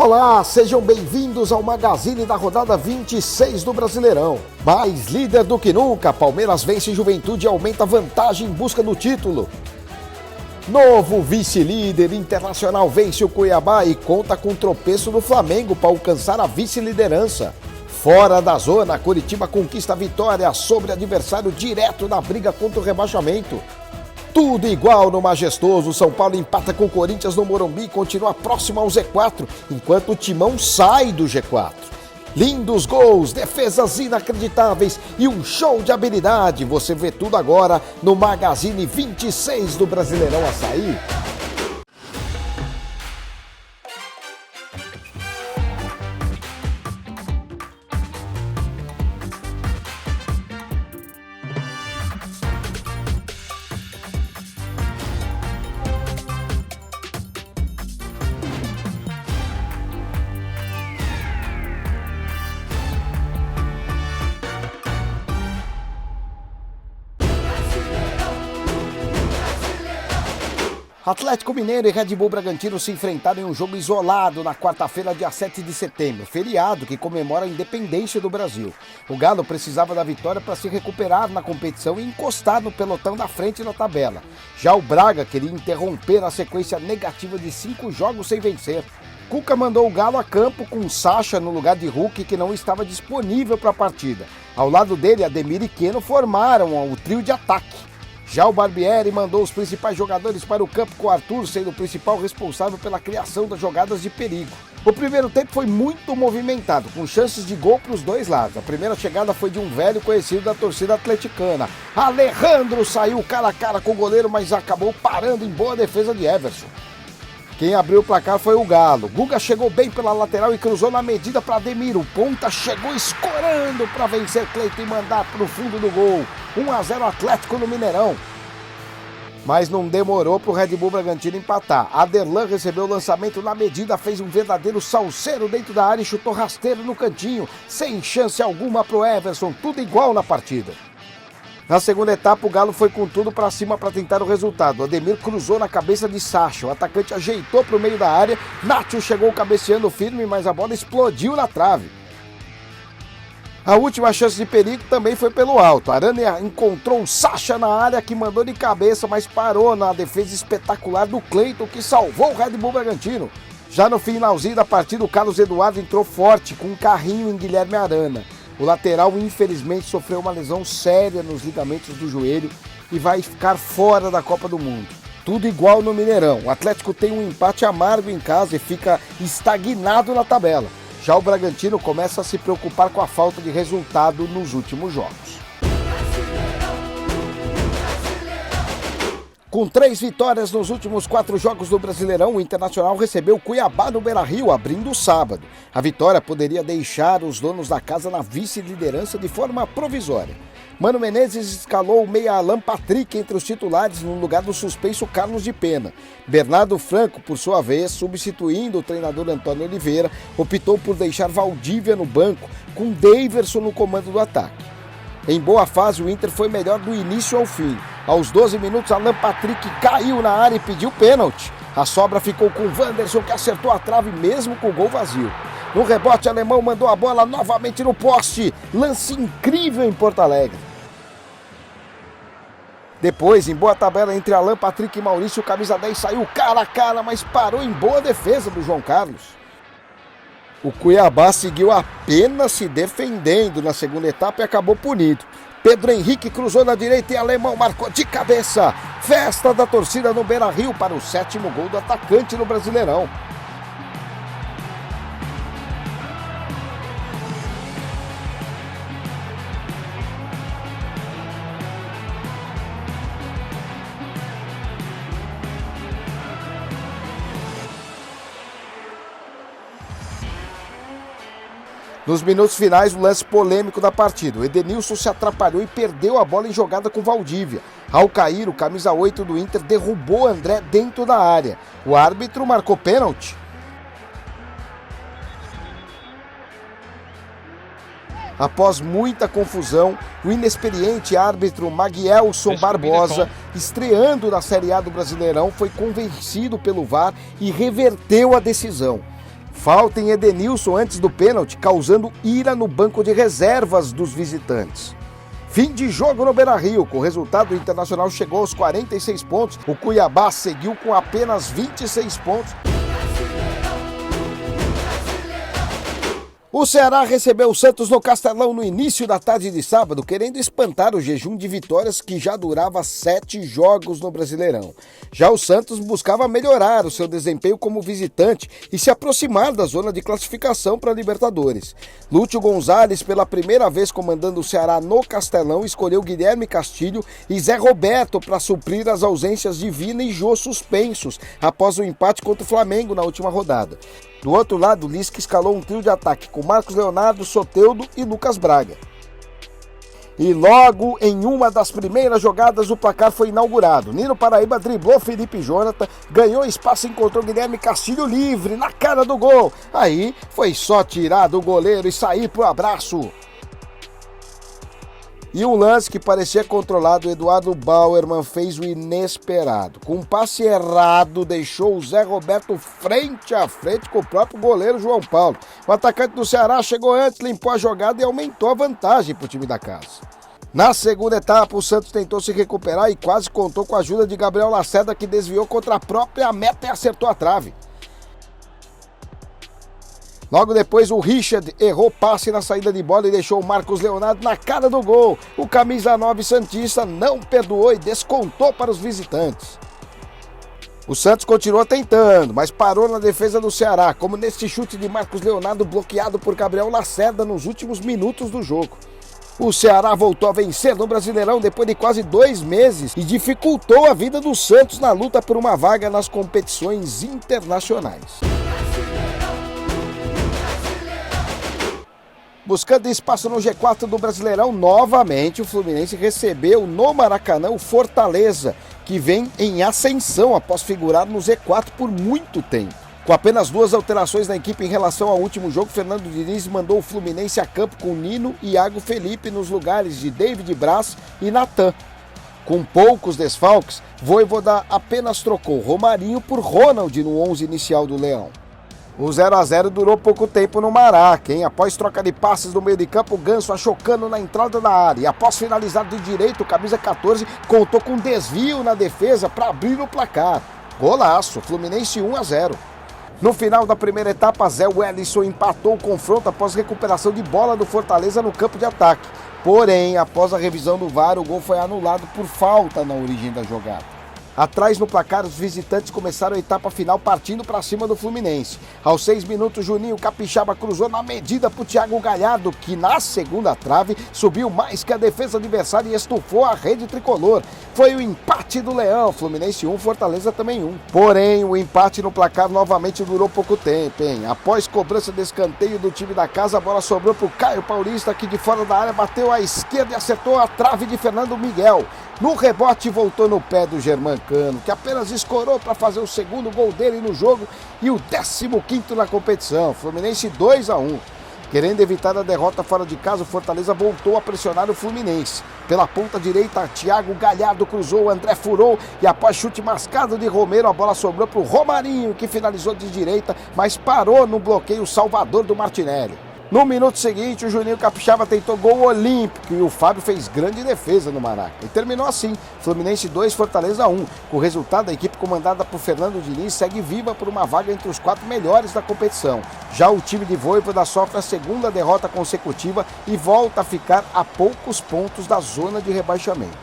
Olá, sejam bem-vindos ao Magazine da rodada 26 do Brasileirão. Mais líder do que nunca, Palmeiras vence Juventude e aumenta a vantagem em busca do título. Novo vice-líder, Internacional vence o Cuiabá e conta com tropeço do Flamengo para alcançar a vice-liderança. Fora da zona, Coritiba conquista a vitória sobre adversário direto na briga contra o rebaixamento. Tudo igual no majestoso, São Paulo empata com o Corinthians no Morumbi e continua próximo ao Z4, enquanto o Timão sai do G4. Lindos gols, defesas inacreditáveis e um show de habilidade. Você vê tudo agora no Magazine 26 do Brasileirão Açaí. Atlético Mineiro e Red Bull Bragantino se enfrentaram em um jogo isolado na quarta-feira, dia 7 de setembro, feriado que comemora a independência do Brasil. O Galo precisava da vitória para se recuperar na competição e encostar no pelotão da frente na tabela. Já o Braga queria interromper a sequência negativa de 5 jogos sem vencer. Cuca mandou o Galo a campo com Sacha no lugar de Hulk, que não estava disponível para a partida. Ao lado dele, Ademir e Keno formaram o trio de ataque. Já o Barbieri mandou os principais jogadores para o campo, com Arthur sendo o principal responsável pela criação das jogadas de perigo. O primeiro tempo foi muito movimentado, com chances de gol para os dois lados. A primeira chegada foi de um velho conhecido da torcida atleticana. Alejandro saiu cara a cara com o goleiro, mas acabou parando em boa defesa de Everson. Quem abriu o placar foi o Galo. Guga chegou bem pela lateral e cruzou na medida para Ademir. O ponta chegou escorando para vencer Cleiton e mandar para o fundo do gol. 1-0 Atlético no Mineirão. Mas não demorou para o Red Bull Bragantino empatar. Aderlan recebeu o lançamento na medida, fez um verdadeiro salseiro dentro da área e chutou rasteiro no cantinho, sem chance alguma para o Everson, tudo igual na partida. Na segunda etapa, o Galo foi com tudo para cima para tentar o resultado. Ademir cruzou na cabeça de Sacha, o atacante ajeitou para o meio da área, Nacho chegou cabeceando firme, mas a bola explodiu na trave. A última chance de perigo também foi pelo alto. Aranha encontrou o Sacha na área, que mandou de cabeça, mas parou na defesa espetacular do Cleiton, que salvou o Red Bull Bragantino. Já no finalzinho da partida, o Carlos Eduardo entrou forte com um carrinho em Guilherme Arana. O lateral, infelizmente, sofreu uma lesão séria nos ligamentos do joelho e vai ficar fora da Copa do Mundo. Tudo igual no Mineirão. O Atlético tem um empate amargo em casa e fica estagnado na tabela. Já o Bragantino começa a se preocupar com a falta de resultado nos últimos jogos. Com 3 vitórias nos últimos 4 jogos do Brasileirão, o Internacional recebeu o Cuiabá no Beira-Rio, abrindo o sábado. A vitória poderia deixar os donos da casa na vice-liderança de forma provisória. Mano Menezes escalou o meia Alan Patrick entre os titulares no lugar do suspenso Carlos de Pena. Bernardo Franco, por sua vez, substituindo o treinador Antônio Oliveira, optou por deixar Valdívia no banco, com Daverson no comando do ataque. Em boa fase, o Inter foi melhor do início ao fim. Aos 12 minutos, Alan Patrick caiu na área e pediu pênalti. A sobra ficou com o Wanderson, que acertou a trave mesmo com o gol vazio. No rebote, o alemão mandou a bola novamente no poste. Lance incrível em Porto Alegre. Depois, em boa tabela entre Alan Patrick e Maurício, o camisa 10 saiu cara a cara, mas parou em boa defesa do João Carlos. O Cuiabá seguiu apenas se defendendo na segunda etapa e acabou punido. Pedro Henrique cruzou na direita e alemão marcou de cabeça. Festa da torcida no Beira-Rio para o 7º gol do atacante no Brasileirão. Nos minutos finais, o lance polêmico da partida. O Edenilson se atrapalhou e perdeu a bola em jogada com Valdívia. Ao cair, o camisa 8 do Inter derrubou André dentro da área. O árbitro marcou pênalti. Após muita confusão, o inexperiente árbitro Maguielson Barbosa, estreando na Série A do Brasileirão, foi convencido pelo VAR e reverteu a decisão. Falta em Edenilson antes do pênalti, causando ira no banco de reservas dos visitantes. Fim de jogo no Beira-Rio. Com o resultado, o Internacional chegou aos 46 pontos. O Cuiabá seguiu com apenas 26 pontos. O Ceará recebeu o Santos no Castelão no início da tarde de sábado, querendo espantar o jejum de vitórias que já durava 7 jogos no Brasileirão. Já o Santos buscava melhorar o seu desempenho como visitante e se aproximar da zona de classificação para a Libertadores. Lúcio Gonzalez, pela primeira vez comandando o Ceará no Castelão, escolheu Guilherme Castilho e Zé Roberto para suprir as ausências de Vina e Jô suspensos após o empate contra o Flamengo na última rodada. Do outro lado, Lisca escalou um trio de ataque com Marcos Leonardo, Soteldo e Lucas Braga. E logo em uma das primeiras jogadas o placar foi inaugurado. Nino Paraíba driblou Felipe Jonathan, ganhou espaço e encontrou Guilherme Castilho livre na cara do gol. Aí foi só tirar do goleiro e sair pro abraço. E um lance que parecia controlado, Eduardo Bauerman fez o inesperado. Com um passe errado, deixou o Zé Roberto frente a frente com o próprio goleiro João Paulo. O atacante do Ceará chegou antes, limpou a jogada e aumentou a vantagem para o time da casa. Na segunda etapa, o Santos tentou se recuperar e quase contou com a ajuda de Gabriel Lacerda, que desviou contra a própria meta e acertou a trave. Logo depois, o Richard errou passe na saída de bola e deixou o Marcos Leonardo na cara do gol. O camisa 9 santista não perdoou e descontou para os visitantes. O Santos continuou tentando, mas parou na defesa do Ceará, como neste chute de Marcos Leonardo bloqueado por Gabriel Lacerda nos últimos minutos do jogo. O Ceará voltou a vencer no Brasileirão depois de quase 2 meses e dificultou a vida do Santos na luta por uma vaga nas competições internacionais. Buscando espaço no G4 do Brasileirão, novamente o Fluminense recebeu no Maracanã o Fortaleza, que vem em ascensão após figurar no Z4 por muito tempo. Com apenas 2 alterações na equipe em relação ao último jogo, Fernando Diniz mandou o Fluminense a campo com Nino e Iago Felipe nos lugares de David Braz e Natan. Com poucos desfalques, Vojvoda apenas trocou Romarinho por Ronald no 11 inicial do Leão. O 0x0 durou pouco tempo no Maraca, hein? Após troca de passes no meio de campo, o Ganso achocando na entrada da área. E após finalizar de direito, o camisa 14 contou com desvio na defesa para abrir o placar. Golaço, Fluminense 1x0. No final da primeira etapa, Zé Wellison empatou o confronto após recuperação de bola do Fortaleza no campo de ataque. Porém, após a revisão do VAR, o gol foi anulado por falta na origem da jogada. Atrás no placar, os visitantes começaram a etapa final partindo para cima do Fluminense. Aos 6 minutos, Juninho Capixaba cruzou na medida para o Thiago Galhardo, que na segunda trave subiu mais que a defesa adversária e estufou a rede tricolor. Foi o empate do Leão, Fluminense 1, Fortaleza também 1. Porém, o empate no placar novamente durou pouco tempo, hein? Após cobrança de escanteio do time da casa, a bola sobrou para o Caio Paulista, que de fora da área bateu à esquerda e acertou a trave de Fernando Miguel. No rebote, voltou no pé do Germancano, que apenas escorou para fazer o segundo gol dele no jogo e o 15º na competição. Fluminense 2-1. Querendo evitar a derrota fora de casa, o Fortaleza voltou a pressionar o Fluminense. Pela ponta direita, Thiago Galhardo cruzou, André furou e após chute mascado de Romero, a bola sobrou para o Romarinho, que finalizou de direita, mas parou no bloqueio salvador do Martinelli. No minuto seguinte, o Juninho Capixaba tentou gol olímpico e o Fábio fez grande defesa no Maraca. E terminou assim, Fluminense 2, Fortaleza 1. Com o resultado, a equipe comandada por Fernando Diniz segue viva por uma vaga entre os 4 melhores da competição. Já o time de Vojvoda sofre a segunda derrota consecutiva e volta a ficar a poucos pontos da zona de rebaixamento.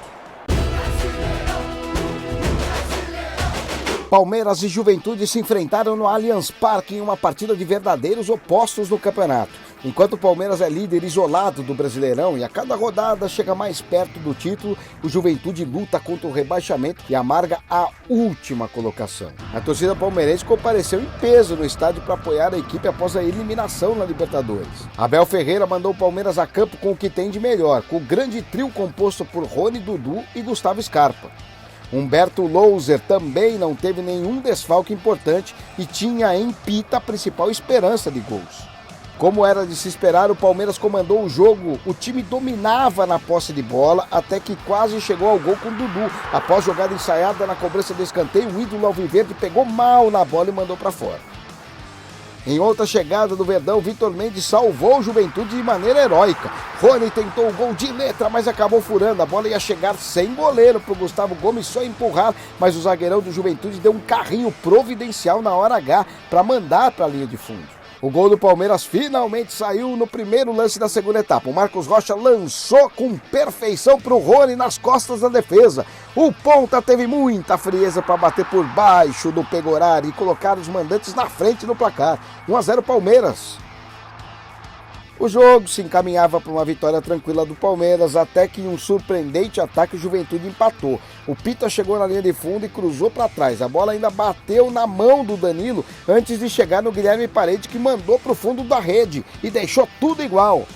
Palmeiras e Juventude se enfrentaram no Allianz Parque em uma partida de verdadeiros opostos no campeonato. Enquanto o Palmeiras é líder isolado do Brasileirão e a cada rodada chega mais perto do título, o Juventude luta contra o rebaixamento e amarga a última colocação. A torcida palmeirense compareceu em peso no estádio para apoiar a equipe após a eliminação na Libertadores. Abel Ferreira mandou o Palmeiras a campo com o que tem de melhor, com o grande trio composto por Rony, Dudu e Gustavo Scarpa. Humberto Louser também não teve nenhum desfalque importante e tinha em Pita a principal esperança de gols. Como era de se esperar, o Palmeiras comandou o jogo, o time dominava na posse de bola até que quase chegou ao gol com Dudu. Após jogada ensaiada na cobrança do escanteio, o ídolo alviverde pegou mal na bola e mandou para fora. Em outra chegada do Verdão, Vitor Mendes salvou o Juventude de maneira heróica. Rony tentou o gol de letra, mas acabou furando. A bola ia chegar sem goleiro para o Gustavo Gomes só empurrar, mas o zagueirão do Juventude deu um carrinho providencial na hora H para mandar para a linha de fundo. O gol do Palmeiras finalmente saiu no primeiro lance da segunda etapa. O Marcos Rocha lançou com perfeição para o Rony nas costas da defesa. O ponta teve muita frieza para bater por baixo do Pegoraro e colocar os mandantes na frente no placar. 1-0 Palmeiras. O jogo se encaminhava para uma vitória tranquila do Palmeiras, até que em um surpreendente ataque o Juventude empatou. O Pita chegou na linha de fundo e cruzou para trás. A bola ainda bateu na mão do Danilo antes de chegar no Guilherme Parede, que mandou para o fundo da rede e deixou tudo igual.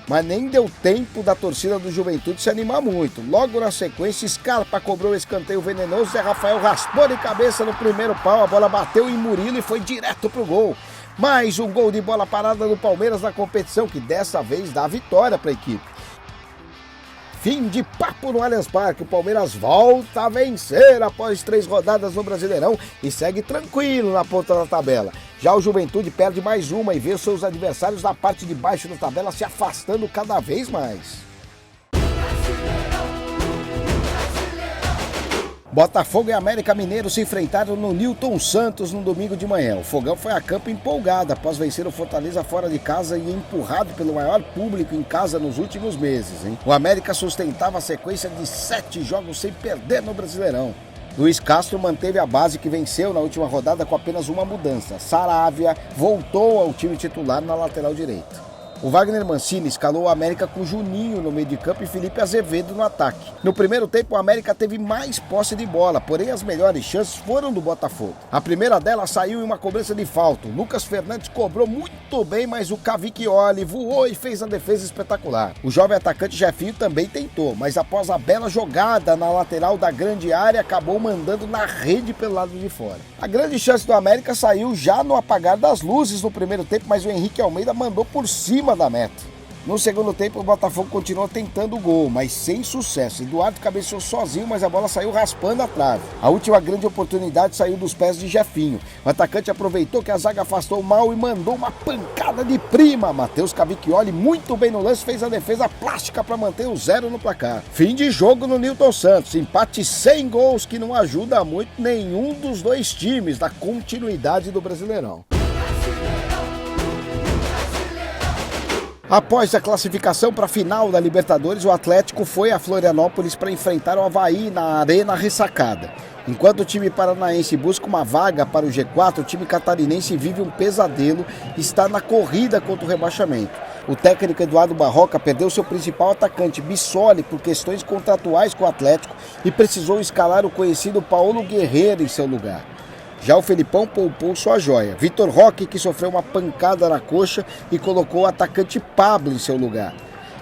Mas nem deu tempo da torcida do Juventude se animar muito. Logo na sequência, Scarpa cobrou o escanteio venenoso, Zé Rafael raspou de cabeça no primeiro pau, a bola bateu em Murilo e foi direto pro gol. Mais um gol de bola parada do Palmeiras na competição, que dessa vez dá vitória para a equipe. Fim de papo no Allianz Parque, o Palmeiras volta a vencer após 3 rodadas no Brasileirão e segue tranquilo na ponta da tabela. Já o Juventude perde mais uma e vê seus adversários na parte de baixo da tabela se afastando cada vez mais. Botafogo e América Mineiro se enfrentaram no Newton Santos no domingo de manhã. O Fogão foi a campo empolgado após vencer o Fortaleza fora de casa e empurrado pelo maior público em casa nos últimos meses, hein? O América sustentava a sequência de 7 jogos sem perder no Brasileirão. Luiz Castro manteve a base que venceu na última rodada com apenas uma mudança. Saravia voltou ao time titular na lateral direita. O Wagner Mancini escalou o América com Juninho no meio de campo e Felipe Azevedo no ataque. No primeiro tempo, o América teve mais posse de bola, porém as melhores chances foram do Botafogo. A primeira delas saiu em uma cobrança de falta. O Lucas Fernandes cobrou muito bem, mas o Cavicchioli voou e fez a defesa espetacular. O jovem atacante Jefinho também tentou, mas após a bela jogada na lateral da grande área, acabou mandando na rede pelo lado de fora. A grande chance do América saiu já no apagar das luzes no primeiro tempo, mas o Henrique Almeida mandou por cima da meta. No segundo tempo, o Botafogo continuou tentando o gol, mas sem sucesso. Eduardo cabeceou sozinho, mas a bola saiu raspando a trave. A última grande oportunidade saiu dos pés de Jefinho. O atacante aproveitou que a zaga afastou mal e mandou uma pancada de prima. Matheus Cavicchioli, muito bem no lance, fez a defesa plástica para manter o 0 no placar. Fim de jogo no Newton Santos. Empate sem gols que não ajuda muito nenhum dos dois times na continuidade do Brasileirão. Após a classificação para a final da Libertadores, o Atlético foi a Florianópolis para enfrentar o Avaí na Arena Ressacada. Enquanto o time paranaense busca uma vaga para o G4, o time catarinense vive um pesadelo e está na corrida contra o rebaixamento. O técnico Eduardo Barroca perdeu seu principal atacante, Bissoli, por questões contratuais com o Atlético e precisou escalar o conhecido Paulo Guerreiro em seu lugar. Já o Felipão poupou sua joia. Vitor Roque, que sofreu uma pancada na coxa e colocou o atacante Pablo em seu lugar.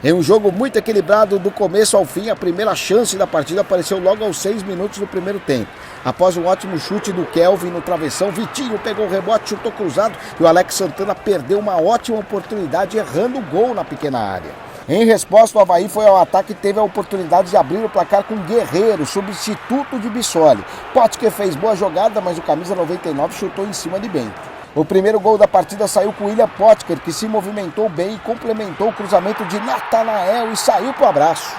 Em um jogo muito equilibrado do começo ao fim, a primeira chance da partida apareceu logo aos 6 minutos do primeiro tempo. Após um ótimo chute do Kelvin no travessão, Vitinho pegou o rebote, chutou cruzado e o Alex Santana perdeu uma ótima oportunidade errando o gol na pequena área. Em resposta, o Avaí foi ao ataque e teve a oportunidade de abrir o placar com Guerreiro, substituto de Bissoli. Potker fez boa jogada, mas o camisa 99 chutou em cima de Bento. O primeiro gol da partida saiu com William Potker, que se movimentou bem e complementou o cruzamento de Natanael e saiu para o abraço.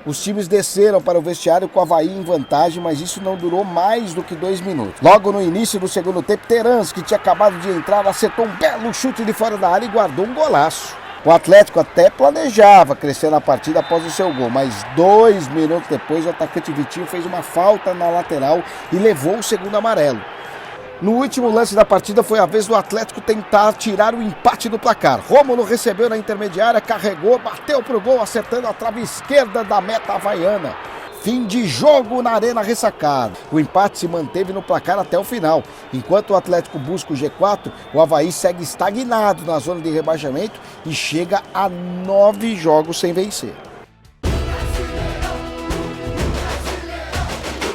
Os times desceram para o vestiário com o Avaí em vantagem, mas isso não durou mais do que 2 minutos. Logo no início do segundo tempo, Terans, que tinha acabado de entrar, acertou um belo chute de fora da área e guardou um golaço. O Atlético até planejava crescer na partida após o seu gol, mas 2 minutos depois o atacante Vitinho fez uma falta na lateral e levou o segundo amarelo. No último lance da partida foi a vez do Atlético tentar tirar o empate do placar. Rômulo recebeu na intermediária, carregou, bateu pro gol, acertando a trave esquerda da meta havaiana. Fim de jogo na Arena Ressacada. O empate se manteve no placar até o final. Enquanto o Atlético busca o G4, o Avaí segue estagnado na zona de rebaixamento e chega a 9 jogos sem vencer.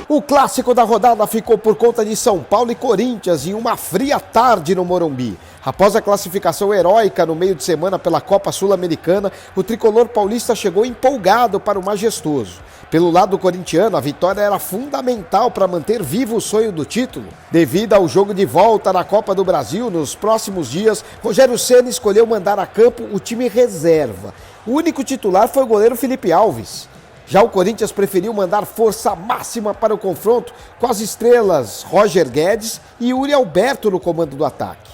O clássico da rodada ficou por conta de São Paulo e Corinthians em uma fria tarde no Morumbi. Após a classificação heróica no meio de semana pela Copa Sul-Americana, o tricolor paulista chegou empolgado para o majestoso. Pelo lado corintiano, a vitória era fundamental para manter vivo o sonho do título. Devido ao jogo de volta na Copa do Brasil, nos próximos dias, Rogério Ceni escolheu mandar a campo o time reserva. O único titular foi o goleiro Felipe Alves. Já o Corinthians preferiu mandar força máxima para o confronto com as estrelas Roger Guedes e Yuri Alberto no comando do ataque.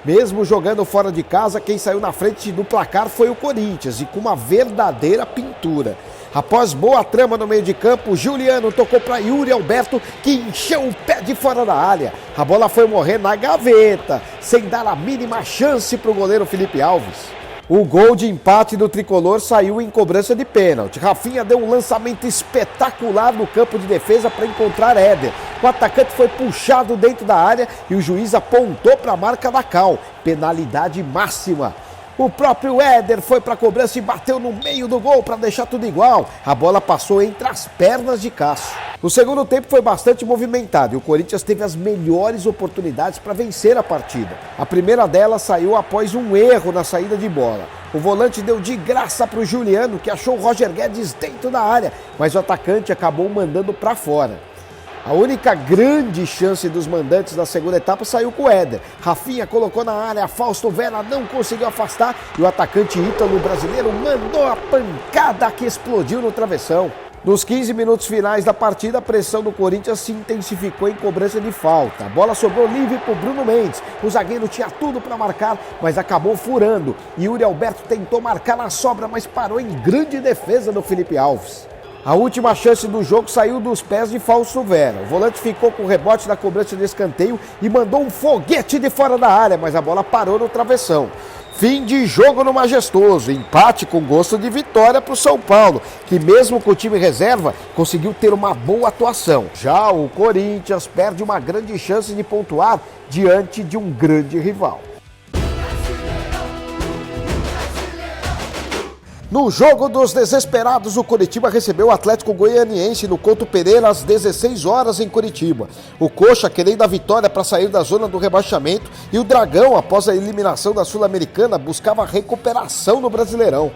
Mesmo jogando fora de casa, quem saiu na frente do placar foi o Corinthians e com uma verdadeira pintura. Após boa trama no meio de campo, Juliano tocou para Yuri Alberto, que encheu o pé de fora da área. A bola foi morrer na gaveta, sem dar a mínima chance para o goleiro Felipe Alves. O gol de empate do tricolor saiu em cobrança de pênalti. Rafinha deu um lançamento espetacular no campo de defesa para encontrar Éder. O atacante foi puxado dentro da área e o juiz apontou para a marca da Cal. Penalidade máxima. O próprio Éder foi para a cobrança e bateu no meio do gol para deixar tudo igual. A bola passou entre as pernas de Cássio. O segundo tempo foi bastante movimentado e o Corinthians teve as melhores oportunidades para vencer a partida. A primeira delas saiu após um erro na saída de bola. O volante deu de graça para o Juliano, que achou o Roger Guedes dentro da área, mas o atacante acabou mandando para fora. A única grande chance dos mandantes da segunda etapa saiu com o Éder. Rafinha colocou na área, Fausto Vera não conseguiu afastar e o atacante ítalo brasileiro mandou a pancada que explodiu no travessão. Nos 15 minutos finais da partida, a pressão do Corinthians se intensificou em cobrança de falta. A bola sobrou livre para o Bruno Mendes. O zagueiro tinha tudo para marcar, mas acabou furando. Yuri Alberto tentou marcar na sobra, mas parou em grande defesa do Felipe Alves. A última chance do jogo saiu dos pés de Fausto Vera. O volante ficou com o rebote da cobrança de escanteio e mandou um foguete de fora da área, mas a bola parou no travessão. Fim de jogo no Majestoso, empate com gosto de vitória para o São Paulo, que mesmo com o time reserva, conseguiu ter uma boa atuação. Já o Corinthians perde uma grande chance de pontuar diante de um grande rival. No jogo dos desesperados, o Coritiba recebeu o Atlético Goianiense no Couto Pereira às 16 horas em Curitiba. O Coxa querendo a vitória para sair da zona do rebaixamento e o Dragão, após a eliminação da Sul-Americana, buscava a recuperação no Brasileirão.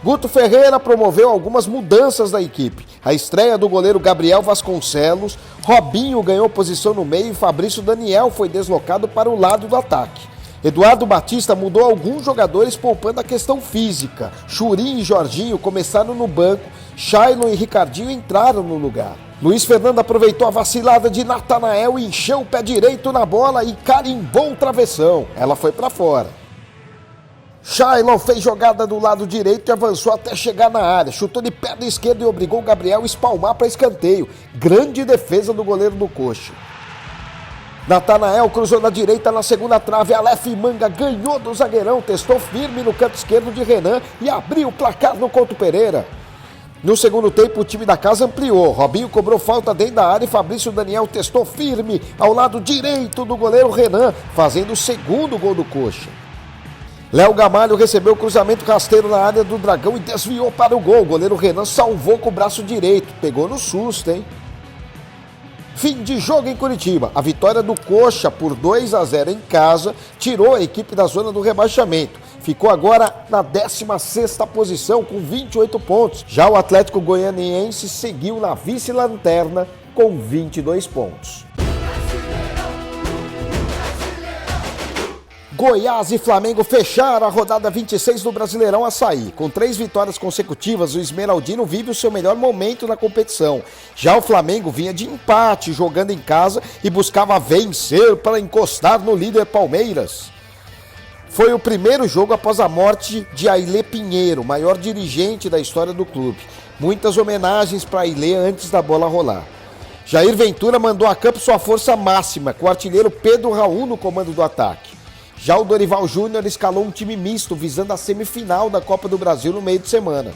Guto Ferreira promoveu algumas mudanças da equipe. A estreia do goleiro Gabriel Vasconcelos, Robinho ganhou posição no meio e Fabrício Daniel foi deslocado para o lado do ataque. Eduardo Batista mudou alguns jogadores poupando a questão física. Churinho e Jorginho começaram no banco, Shailon e Ricardinho entraram no lugar. Luiz Fernando aproveitou a vacilada de Natanael, encheu o pé direito na bola e carimbou o travessão. Ela foi para fora. Shailon fez jogada do lado direito e avançou até chegar na área. Chutou de perna esquerda e obrigou o Gabriel a espalmar para escanteio. Grande defesa do goleiro do Coxa. Natanael cruzou na direita na segunda trave, Aleph Manga ganhou do zagueirão, testou firme no canto esquerdo de Renan e abriu o placar no Couto Pereira. No segundo tempo, o time da casa ampliou, Robinho cobrou falta dentro da área e Fabrício Daniel testou firme ao lado direito do goleiro Renan, fazendo o segundo gol do Coxa. Léo Gamalho recebeu o cruzamento rasteiro na área do Dragão e desviou para o gol, o goleiro Renan salvou com o braço direito, pegou no susto, hein? Fim de jogo em Curitiba. A vitória do Coxa por 2-0 em casa tirou a equipe da zona do rebaixamento. Ficou agora na 16ª posição com 28 pontos. Já o Atlético Goianiense seguiu na vice-lanterna com 22 pontos. Goiás e Flamengo fecharam a rodada 26 do Brasileirão Açaí. Com 3 vitórias consecutivas, o Esmeraldino vive o seu melhor momento na competição. Já o Flamengo vinha de empate, jogando em casa e buscava vencer para encostar no líder Palmeiras. Foi o primeiro jogo após a morte de Ailê Pinheiro, maior dirigente da história do clube. Muitas homenagens para Ailê antes da bola rolar. Jair Ventura mandou a campo sua força máxima, com o artilheiro Pedro Raul no comando do ataque. Já o Dorival Júnior escalou um time misto visando a semifinal da Copa do Brasil no meio de semana.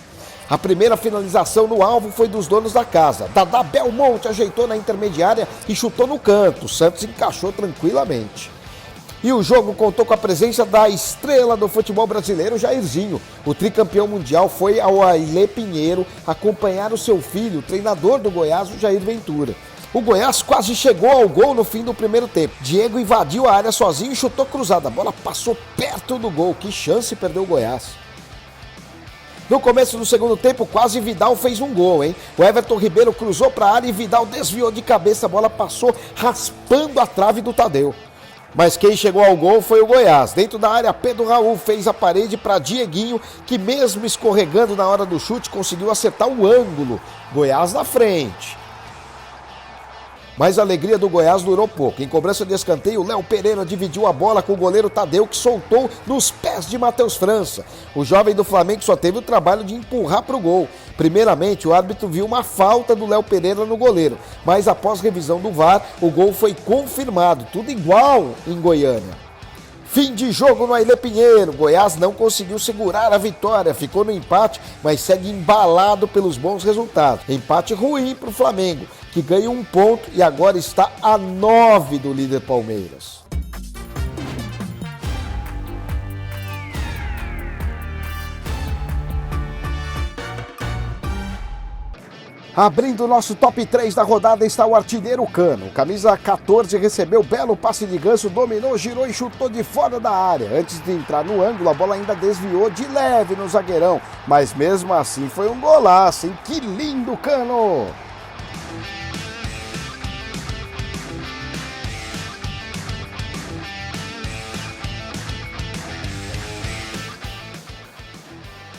A primeira finalização no alvo foi dos donos da casa. Dadá Belmonte ajeitou na intermediária e chutou no canto. O Santos encaixou tranquilamente. E o jogo contou com a presença da estrela do futebol brasileiro, Jairzinho. O tricampeão mundial foi ao Ailê Pinheiro acompanhar o seu filho, o treinador do Goiás, o Jair Ventura. O Goiás quase chegou ao gol no fim do primeiro tempo. Diego invadiu a área sozinho e chutou cruzada. A bola passou perto do gol. Que chance perdeu o Goiás. No começo do segundo tempo, quase Vidal fez um gol, hein? O Everton Ribeiro cruzou para a área e Vidal desviou de cabeça. A bola passou raspando a trave do Tadeu. Mas quem chegou ao gol foi o Goiás. Dentro da área, Pedro Raul fez a parede para Dieguinho, que mesmo escorregando na hora do chute, conseguiu acertar o ângulo. Goiás na frente. Mas a alegria do Goiás durou pouco. Em cobrança de escanteio, Léo Pereira dividiu a bola com o goleiro Tadeu, que soltou nos pés de Matheus França. O jovem do Flamengo só teve o trabalho de empurrar para o gol. Primeiramente, o árbitro viu uma falta do Léo Pereira no goleiro, mas após revisão do VAR, o gol foi confirmado. Tudo igual em Goiânia. Fim de jogo no Ailê Pinheiro. Goiás não conseguiu segurar a vitória, ficou no empate, mas segue embalado pelos bons resultados. Empate ruim para o Flamengo, que ganha 1 ponto e agora está a 9 do líder Palmeiras. Abrindo o nosso top 3 da rodada está o artilheiro Cano. O camisa 14 recebeu belo passe de ganso, dominou, girou e chutou de fora da área. Antes de entrar no ângulo, a bola ainda desviou de leve no zagueirão. Mas mesmo assim foi um golaço, hein? Que lindo, Cano!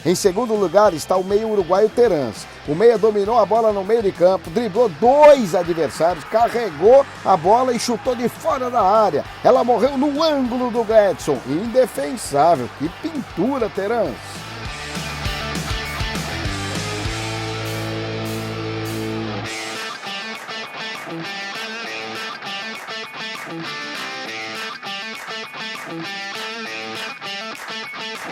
Em segundo lugar está o meio uruguaio Terans. O meia dominou a bola no meio de campo, driblou 2 adversários, carregou a bola e chutou de fora da área. Ela morreu no ângulo do Gladson. Indefensável. Que pintura, Terans!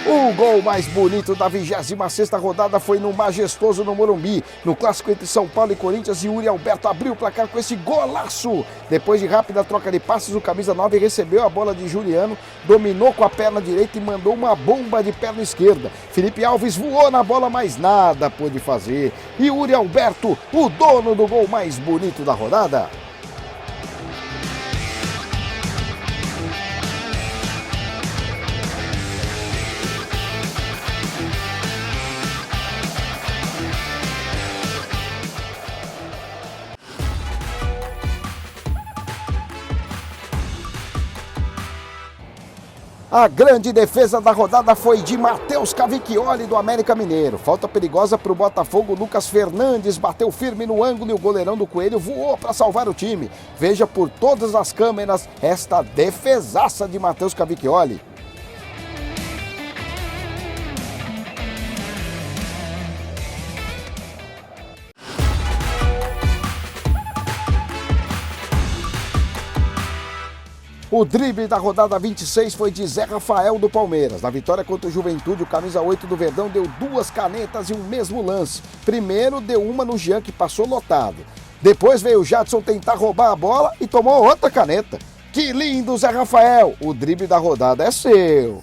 O gol mais bonito da 26ª rodada foi no majestoso no Morumbi. No clássico entre São Paulo e Corinthians, Yuri Alberto abriu o placar com esse golaço. Depois de rápida troca de passes, o camisa 9 recebeu a bola de Juliano, dominou com a perna direita e mandou uma bomba de perna esquerda. Felipe Alves voou na bola, mas nada pôde fazer. Yuri Alberto, o dono do gol mais bonito da rodada. A grande defesa da rodada foi de Matheus Cavicchioli, do América Mineiro. Falta perigosa para o Botafogo, Lucas Fernandes bateu firme no ângulo e o goleirão do Coelho voou para salvar o time. Veja por todas as câmeras esta defesaça de Matheus Cavicchioli. O drible da rodada 26 foi de Zé Rafael do Palmeiras. Na vitória contra o Juventude, o camisa 8 do Verdão deu 2 canetas em um mesmo lance. Primeiro deu uma no Jean, que passou lotado. Depois veio o Jadson tentar roubar a bola e tomou outra caneta. Que lindo, Zé Rafael! O drible da rodada é seu.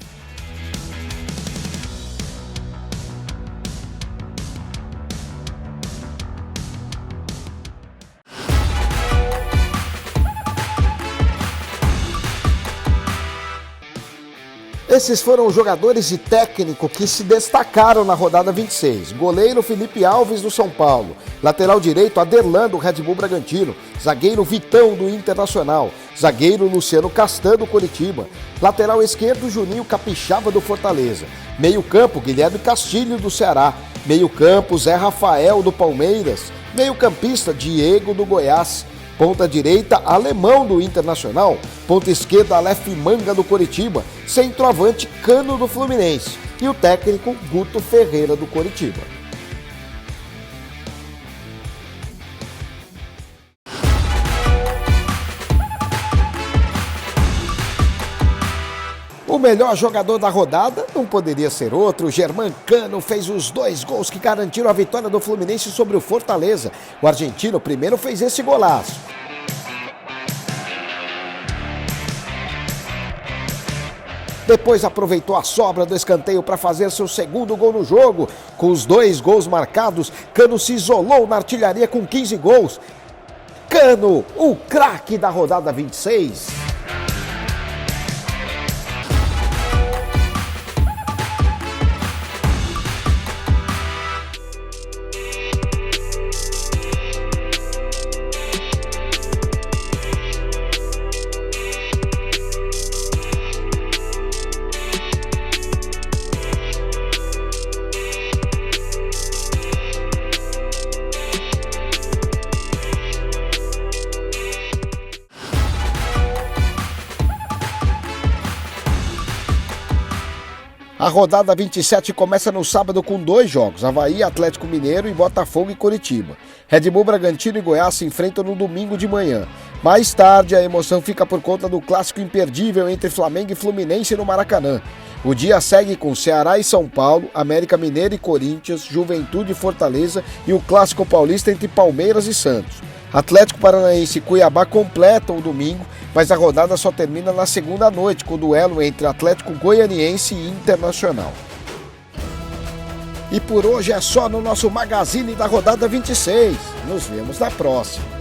Esses foram os jogadores e técnico que se destacaram na rodada 26. Goleiro Felipe Alves, do São Paulo. Lateral direito Aderlan, do Red Bull Bragantino. Zagueiro Vitão, do Internacional. Zagueiro Luciano Castan, do Coritiba. Lateral esquerdo Juninho Capixaba, do Fortaleza. Meio campo Guilherme Castilho, do Ceará. Meio campo Zé Rafael, do Palmeiras. Meio campista Diego, do Goiás. Ponta direita, Alemão, do Internacional. Ponta esquerda, Aleph Manga, do Coritiba. Centroavante, Cano, do Fluminense. E o técnico, Guto Ferreira, do Coritiba. O melhor jogador da rodada não poderia ser outro. Germán Cano fez os 2 gols que garantiram a vitória do Fluminense sobre o Fortaleza. O argentino primeiro fez esse golaço. Depois aproveitou a sobra do escanteio para fazer seu segundo gol no jogo. Com os 2 gols marcados, Cano se isolou na artilharia com 15 gols. Cano, o craque da rodada 26. A rodada 27 começa no sábado com 2 jogos, Avaí, Atlético Mineiro e Botafogo e Coritiba. Red Bull, Bragantino e Goiás se enfrentam no domingo de manhã. Mais tarde, a emoção fica por conta do clássico imperdível entre Flamengo e Fluminense no Maracanã. O dia segue com Ceará e São Paulo, América Mineiro e Corinthians, Juventude e Fortaleza e o clássico paulista entre Palmeiras e Santos. Atlético Paranaense e Cuiabá completam o domingo, mas a rodada só termina na segunda noite, com o duelo entre Atlético Goianiense e Internacional. E por hoje é só no nosso Magazine da rodada 26. Nos vemos na próxima.